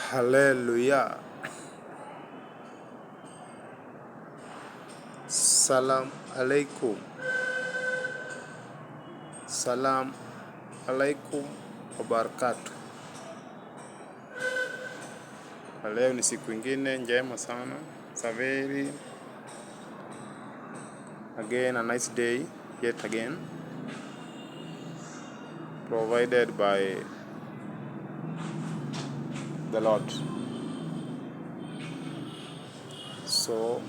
Hallelujah. Salam alaikum. Salam alaikum wabarakatuh. Leo ni siku ingine njema sana. It's a very a nice day yet again, provided by the Lord. So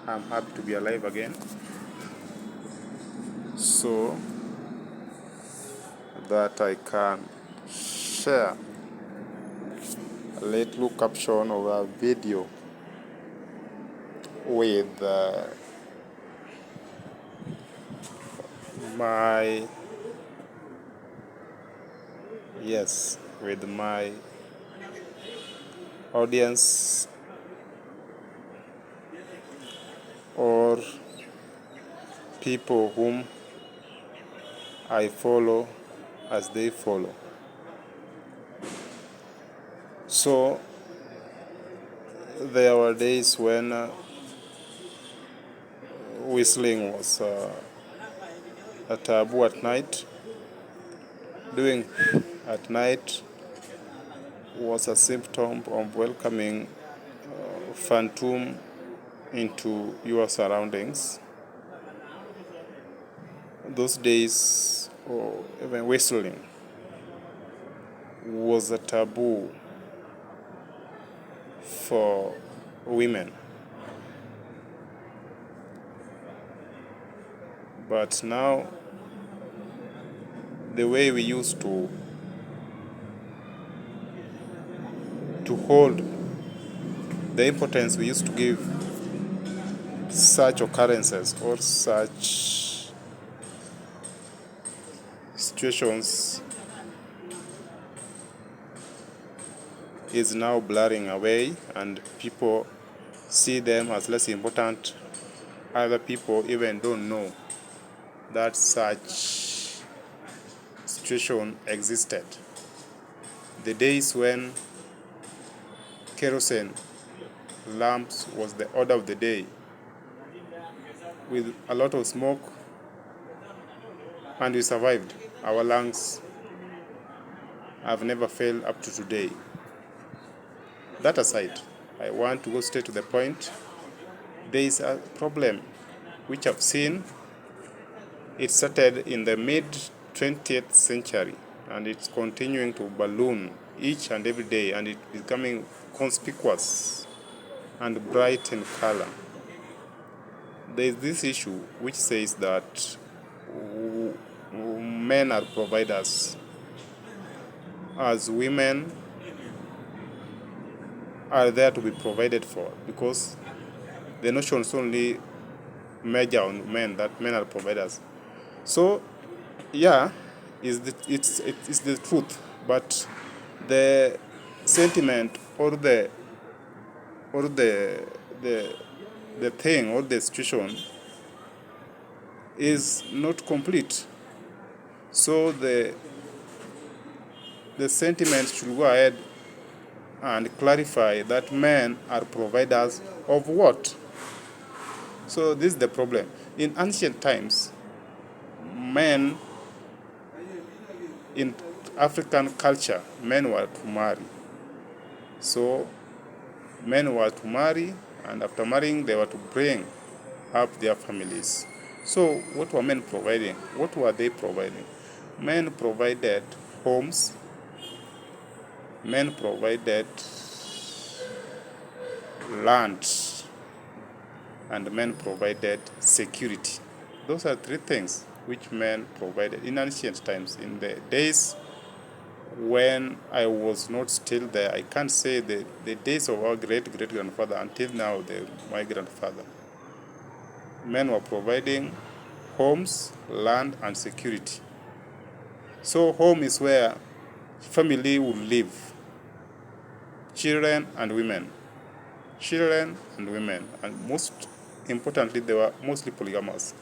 I'm happy to be alive again, so that I can share a little caption of a video with my audience or people whom I follow as they follow. So there were days when whistling was a taboo at night. Doing at night was a symptom of welcoming phantom into your surroundings. Those days, or even whistling, was a taboo for women. But now, the way we used to hold the importance we used to give such occurrences or such situations is now blurring away, and people see them as less important. Other people even don't know that such situation existed. The days when kerosene lamps was the order of the day, with a lot of smoke, and we survived. Our lungs have never failed up to today. That aside, I want to go straight to the point. There is a problem which I've seen. It started in the mid-20th century, and it's continuing to balloon each and every day, and it's becoming conspicuous and bright in color. There is this issue which says that men are providers, as women are there to be provided for, because the notions only measure on men, that men are providers. So, it's the truth, but the sentiment or the thing or the situation is not complete. So the sentiment should go ahead and clarify that men are providers of what? So this is the problem. In ancient times, men in African culture, men were to marry. So men were to marry, and after marrying, they were to bring up their families. So what were men providing? What were they providing? Men provided homes. Men provided land, and men provided security. Those are three things which men provided in ancient times. In the days when I was not still there, I can't say the days of our great-great-grandfather until now, my grandfather. Men were providing homes, land, and security. So home is where family would live. Children and women, and most importantly, they were mostly polygamous.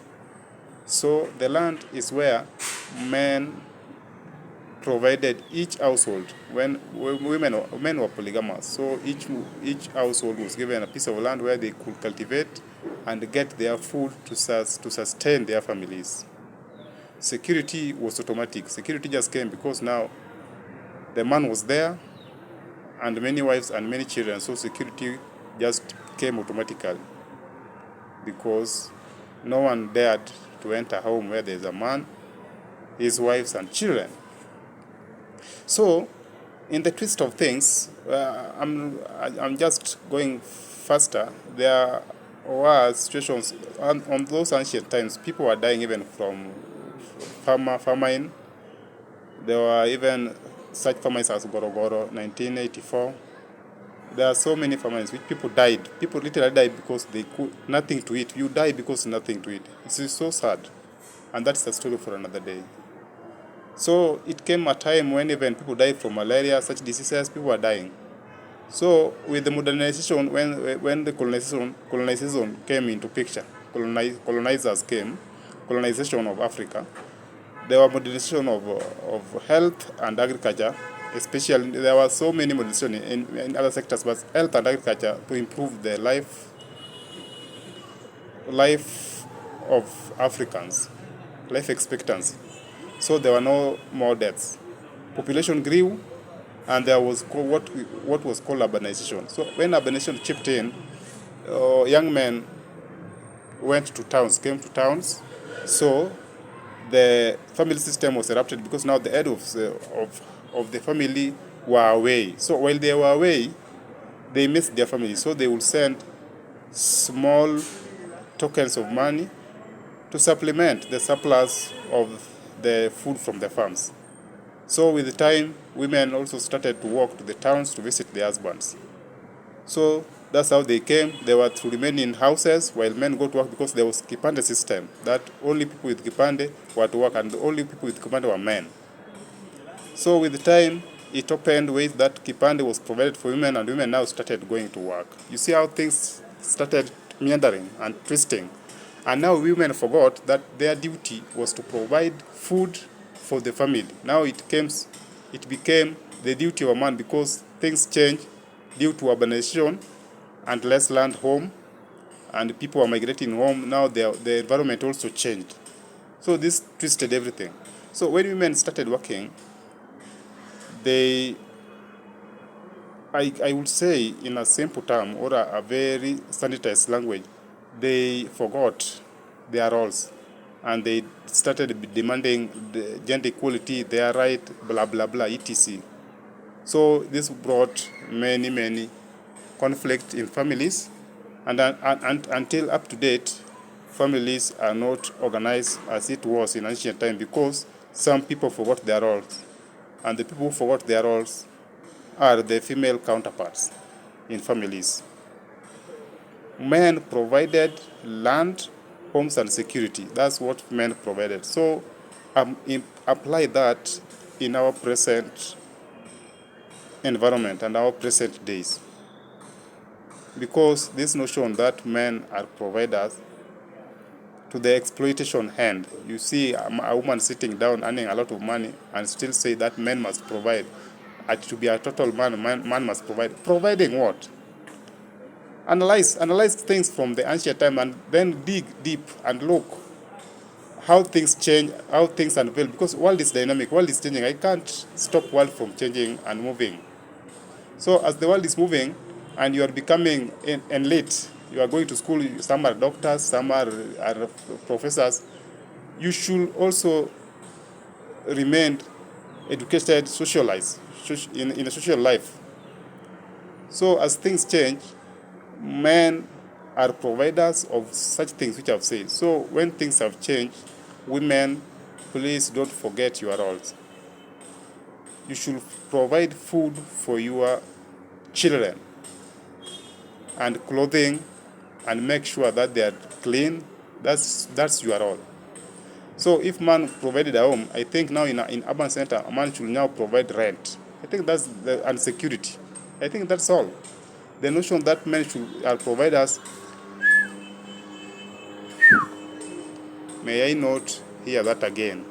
So the land is where men provided each household, when women were polygamous, so each household was given a piece of land where they could cultivate and get their food to sustain their families. Security was automatic. Security just came because now the man was there and many wives and many children, so security just came automatically because no one dared to enter a home where there's a man, his wives and children. So, in the twist of things, I'm just going faster. There were situations on those ancient times. People were dying even from famine. There were even such famines as Gorogoro, 1984. There are so many famines which people died. People literally died because they could nothing to eat. You die because nothing to eat. It's so sad, and that's a story for another day. So it came a time when even people died from malaria, such diseases, people were dying. So with the modernization, when the colonization came into picture, colonizers came, colonization of Africa, there were modernization of health and agriculture, especially there were so many modernization in other sectors, but health and agriculture to improve the life of Africans, life expectancy. So there were no more deaths. Population grew, and there was what was called urbanization. So when urbanization chipped in, young men came to towns. So the family system was erupted because now the head of the family were away. So while they were away, they missed their family. So they would send small tokens of money to supplement the surplus of the food from the farms. So with the time, women also started to walk to the towns to visit their husbands. So that's how they came. They were to remain in houses while men go to work because there was Kipande system that only people with Kipande were to work and only people with Kipande were men. So with the time, it opened ways that Kipande was provided for women and women now started going to work. You see how things started meandering and twisting. And now women forgot that their duty was to provide food for the family. Now it became the duty of a man because things changed due to urbanization and less land home, and people are migrating home. Now the environment also changed. So this twisted everything. So when women started working, I would say in a simple term or a very sanitized language, they forgot their roles and they started demanding the gender equality, their right, blah, blah, blah, etc. So this brought many conflict in families, and until up to date, families are not organized as it was in ancient time because some people forgot their roles, and the people who forgot their roles are the female counterparts in families. Men provided land, homes, and security. That's what men provided. So apply that in our present environment and our present days. Because this notion that men are providers to the exploitation end. You see a woman sitting down earning a lot of money and still say that men must provide. To be a total man must provide. Providing what? Analyze things from the ancient time and then dig deep and look how things change, how things unveil. Because world is dynamic, world is changing. I can't stop world from changing and moving. So as the world is moving and you are becoming elite, you are going to school, some are doctors, some are professors, you should also remain educated, socialized in a social life. So as things change, men are providers of such things which I've said. So when things have changed, women, please don't forget your roles. You should provide food for your children and clothing and make sure that they are clean. That's your role. So if man provided a home, I think now in urban center, a man should now provide rent. I think that's and security. I think that's all. The notion that men are providers, may I not hear that again.